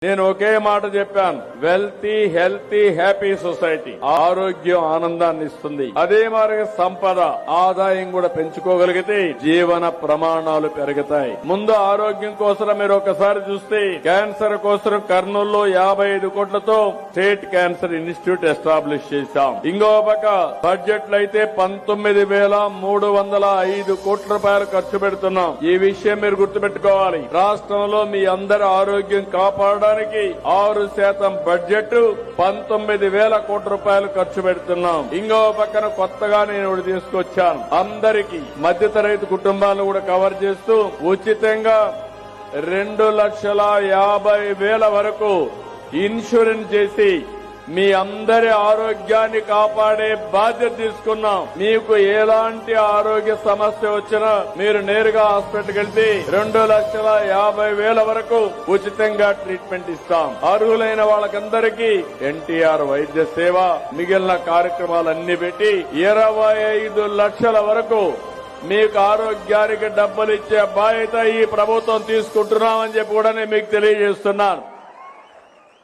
నేను ఒకే మాట చెప్పాను, వెల్తీ హెల్తీ హ్యాపీ సొసైటీ. ఆరోగ్యం ఆనందాన్ని ఇస్తుంది. అదే మరి సంపద ఆదాయం కూడా పెంచుకోగలిగితే జీవన ప్రమాణాలు పెరుగుతాయి. ముందు ఆరోగ్యం కోసం మీరు ఒకసారి చూస్తే క్యాన్సర్ కోసం కర్నూలులో 55 కోట్లతో స్టేట్ క్యాన్సర్ ఇన్స్టిట్యూట్ ఎస్టాబ్లిష్ చేశాం. ఇంకో పక్క బడ్జెట్ లో అయితే 19,305 కోట్ల రూపాయలు ఖర్చు పెడుతున్నాం. ఈ విషయం మీరు గుర్తుపెట్టుకోవాలి. రాష్ట్రంలో మీ అందరి ఆరోగ్యం కాపాడడానికి 6% బడ్జెట్ 19,000 కోట్ల రూపాయలు ఖర్చు పెడుతున్నాం. ఇంకో పక్కన కొత్తగా నేను ఒకటి తీసుకొచ్చాను. అందరికీ మధ్యతరగతి కుటుంబాలను కూడా కవర్ చేస్తూ ఉచితంగా 2,50,000 వరకు ఇన్సూరెన్స్ చేసి మీ అందరి ఆరోగ్యాన్ని కాపాడే బాధ్యత తీసుకున్నాం. మీకు ఎలాంటి ఆరోగ్య సమస్య వచ్చినా మీరు నేరుగా హాస్పిటల్కి వెళ్తే 2,50,000 వరకు ఉచితంగా ట్రీట్మెంట్ ఇస్తాం. అర్హులైన వాళ్ళకందరికీ ఎన్టీఆర్ వైద్య సేవ మిగిలిన కార్యక్రమాలన్నీ పెట్టి 25 లక్షల వరకు మీకు ఆరోగ్యానికి డబ్బులు ఇచ్చే బాధ్యత ఈ ప్రభుత్వం తీసుకుంటున్నామని చెప్పి కూడా నేను మీకు తెలియజేస్తున్నాను.